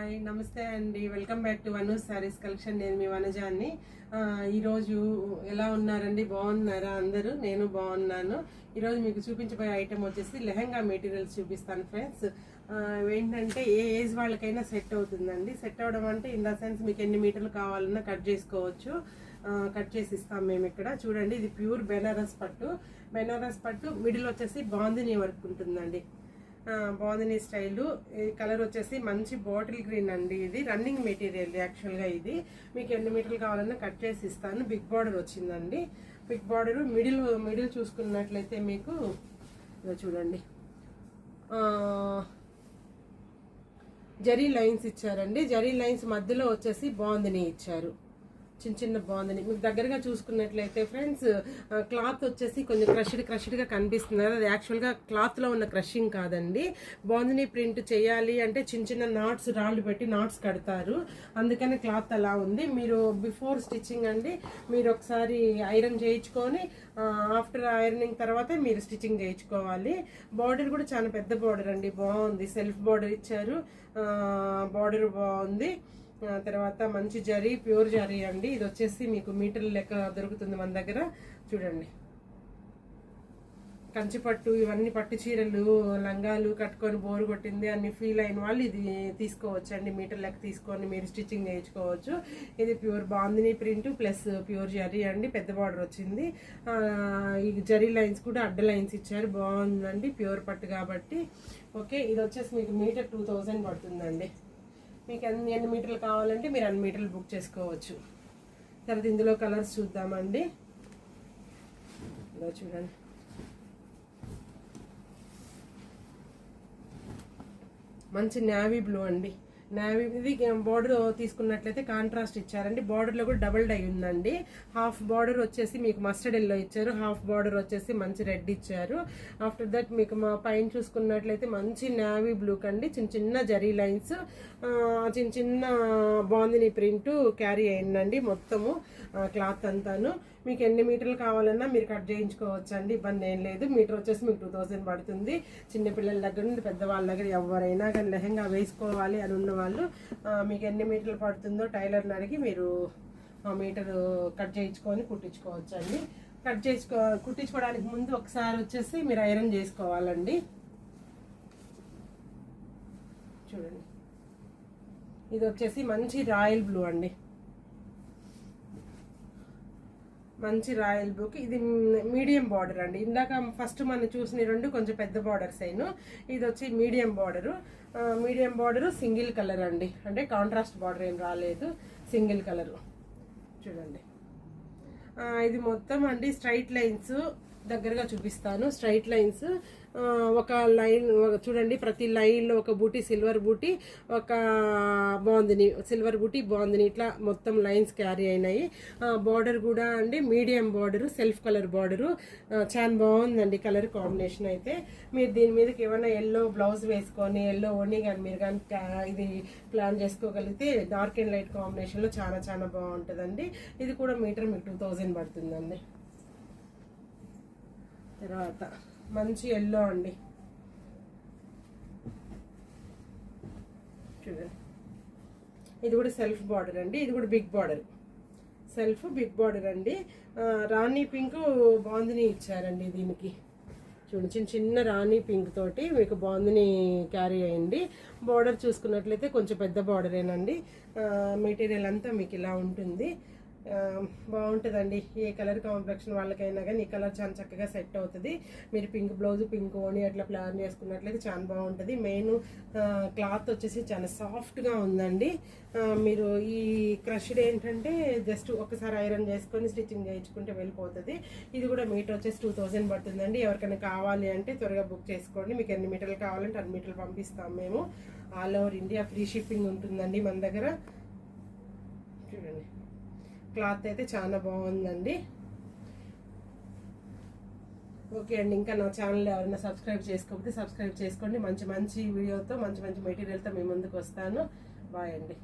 Hi నమస్తే అండి, welcome back to Vanu's sarees collection. నేను మీ వనజాన్ని. ఈరోజు ఎలా ఉన్నారండి, బాగున్నారా అందరూ? నేను బాగున్నాను. ఈరోజు మీకు చూపించబోయే ఐటెం వచ్చేసి లెహంగా మెటీరియల్స్ చూపిస్తాను ఫ్రెండ్స్. ఏంటంటే ఏ ఏజ్ వాళ్ళకైనా సెట్ అవుతుందండి. సెట్ అవ్వడం అంటే ఇన్ ద సెన్స్ మీకు ఎన్ని మీటర్లు కావాలన్నా కట్ చేసుకోవచ్చు. కట్ చేసి ఇస్తాం మేము ఇక్కడ. చూడండి, ఇది ప్యూర్ బెనారస్ పట్టు. బెనారస్ పట్టు మిడిల్ వచ్చేసి బాందినీ వర్క్ ఉంటుందండి. బాందినీ స్టైలు. ఈ కలర్ వచ్చేసి మంచి బాటిల్ గ్రీన్ అండి. ఇది రన్నింగ్ మెటీరియల్ యాక్చువల్గా. ఇది మీకు ఎన్ని మీటర్లు కావాలన్నా కట్ చేసి ఇస్తాను. బిగ్ బార్డర్ వచ్చిందండి. బిగ్ బార్డర్ మిడిల్ చూసుకున్నట్లయితే మీకు చూడండి జరీ లైన్స్ ఇచ్చారండి. జరీ లైన్స్ మధ్యలో వచ్చేసి బాందినీ ఇచ్చారు. చిన్న చిన్న బాగుందని మీకు దగ్గరగా చూసుకున్నట్లయితే ఫ్రెండ్స్, క్లాత్ వచ్చేసి కొంచెం క్రష్డ్గా కనిపిస్తుంది. అది యాక్చువల్గా క్లాత్లో ఉన్న క్రషింగ్ కాదండి. బాందినీ ప్రింట్ చేయాలి అంటే చిన్న చిన్న నాట్స్, రాళ్ళు పెట్టి నాట్స్ కడతారు. అందుకని క్లాత్ అలా ఉంది. మీరు బిఫోర్ స్టిచ్చింగ్ అండి, మీరు ఒకసారి ఐరన్ చేయించుకొని ఆఫ్టర్ ఐరనింగ్ తర్వాత మీరు స్టిచ్చింగ్ చేయించుకోవాలి. బార్డర్ కూడా చాలా పెద్ద బార్డర్ అండి, బాగుంది. సెల్ఫ్ బార్డర్ ఇచ్చారు. బార్డర్ బాగుంది. తర్వాత మంచి జరీ, ప్యూర్ జరీ అండి. ఇది వచ్చేసి మీకు మీటర్ల లెక్క దొరుకుతుంది మన దగ్గర. చూడండి, కంచిపట్టు, ఇవన్నీ పట్టు చీరలు, లంగాలు కట్టుకొని బోరు కొట్టింది అని ఫీల్ అయిన వాళ్ళు ఇది తీసుకోవచ్చండి. మీటర్ లెక్క తీసుకొని మీరు స్టిచ్చింగ్ చేయించుకోవచ్చు. ఇది pure bandhani print plus pure zari అండి. పెద్ద బార్డర్ వచ్చింది. ఈ జరీ లైన్స్ కూడా అడ్డ లైన్స్ ఇచ్చారు. బాగుందండి, ప్యూర్ పట్టు కాబట్టి. ఓకే, ఇది వచ్చేసి మీకు మీటర్ 2000 పడుతుందండి. మీకు ఎన్ని మీటర్లు కావాలంటే మీరు అన్ని మీటర్లు బుక్ చేసుకోవచ్చు. తర్వాత ఇందులో కలర్స్ చూద్దామండి. ఇలా చూడండి, మంచి నేవీ బ్లూ అండి. నేవీ ఇది బార్డర్ తీసుకున్నట్లయితే కాంట్రాస్ట్ ఇచ్చారండి. బార్డర్లో కూడా డబుల్ డై ఉందండి. హాఫ్ బార్డర్ వచ్చేసి మీకు మస్టర్డ్ ఎల్లో ఇచ్చారు. హాఫ్ బార్డర్ వచ్చేసి మంచి రెడ్ ఇచ్చారు. ఆఫ్టర్ దట్ మీకు మా పైన చూసుకున్నట్లయితే మంచి నేవీ బ్లూ కండి. చిన్న చిన్న జరీ లైన్స్, చిన్న చిన్న బాందినీ ప్రింట్ క్యారీ అయిందండి మొత్తము క్లాత్ అంతాను. మీకు ఎన్ని మీటర్లు కావాలన్నా మీరు కట్ చేయించుకోవచ్చు అండి, ఇబ్బంది ఏం లేదు. మీటర్ వచ్చేసి మీకు 2000 పడుతుంది. చిన్నపిల్లల దగ్గర నుండి పెద్దవాళ్ళ దగ్గర ఎవరైనా కానీ లెహంగా వేసుకోవాలి అని ఉన్నవాళ్ళు మీకు ఎన్ని మీటర్లు పడుతుందో టైలర్ని అడిగి మీరు మీటర్ కట్ చేయించుకొని కుట్టించుకోవచ్చు అండి. కుట్టించుకోవడానికి ముందు ఒకసారి వచ్చేసి మీరు ఐరన్ చేసుకోవాలండి. చూడండి, ఇది వచ్చేసి మంచి రాయల్ బ్లూ అండి. మంచి రాయల్ బ్లూకి ఇది మీడియం బార్డర్ అండి. ఇందాక ఫస్ట్ మనం చూసిన రెండు కొంచెం పెద్ద బార్డర్స్ అయిన, ఇది వచ్చి medium border. Medium border single colour అండి, అంటే కాంట్రాస్ట్ బార్డర్ ఏం రాలేదు, సింగిల్ కలరు. చూడండి, ఇది మొత్తం అండి స్ట్రైట్ లైన్స్. దగ్గరగా చూపిస్తాను. స్ట్రైట్ లైన్స్, ఒక లైన్ చూడండి, ప్రతి లైన్లో ఒక బూటీ, సిల్వర్ బూటీ, ఒక బాందిని, సిల్వర్ బూటీ బాందిని, ఇట్లా మొత్తం లైన్స్ క్యారీ అయినాయి. బార్డర్ కూడా అండి medium border, self colour border. చాలా బాగుందండి కలర్ కాంబినేషన్ అయితే. మీరు దీని మీదకి ఏమైనా ఎల్లో బ్లౌజ్ వేసుకొని ఎల్లో ఓని కానీ మీరు కానీ ఇది ప్లాన్ చేసుకోగలిగితే డార్క్ అండ్ లైట్ కాంబినేషన్లో చాలా చాలా బాగుంటుందండి. ఇది కూడా మీటర్ మీకు 2000 పడుతుందండి. తర్వాత మంచి ఎల్లో అండి. చూడండి, ఇది కూడా సెల్ఫ్ బార్డర్ అండి. ఇది కూడా big border, self big border అండి. రాణి పింక్ బాందిని ఇచ్చారండి దీనికి. చూడండి, చిన్న చిన్న రాణి పింక్ తోటి మీకు బాందిని క్యారీ అయ్యింది. బార్డర్ చూసుకున్నట్లయితే కొంచెం పెద్ద బార్డరేనండి. మెటీరియల్ అంతా మీకు ఇలా ఉంటుంది. బాగుంటుందండి. ఏ కలర్ కాంప్లెక్షన్ వాళ్ళకైనా కానీ ఈ కలర్ చాలా చక్కగా సెట్ అవుతుంది. మీరు పింక్ బ్లౌజ్, పింక్ ఓని అట్లా ప్లాన్ చేసుకున్నట్లయితే చాలా బాగుంటుంది. మెయిన్ క్లాత్ వచ్చేసి చాలా సాఫ్ట్గా ఉందండి. మీరు ఈ క్రష్డ్ ఏంటంటే జస్ట్ ఒకసారి ఐరన్ చేసుకొని స్టిచ్చింగ్ చేయించుకుంటే వెళ్ళిపోతుంది. ఇది కూడా మీటర్ వచ్చేసి 2000 పడుతుందండి. ఎవరికైనా కావాలి అంటే త్వరగా బుక్ చేసుకోండి. మీకు ఎన్ని మీటర్లు కావాలంటే అన్ని మీటర్లు పంపిస్తాం మేము. All over India free shipping ఉంటుందండి మన దగ్గర. చూడండి, క్లాత్ అయితే చాలా బాగుందండి. ఓకే అండి, ఇంకా నా ఛానల్ ఎవరైనా సబ్స్క్రైబ్ చేసుకోకపోతే సబ్స్క్రైబ్ చేసుకోండి. మంచి మంచి వీడియోతో, మంచి మంచి మెటీరియల్తో మీ ముందుకు వస్తాను. బాయ్ అండి.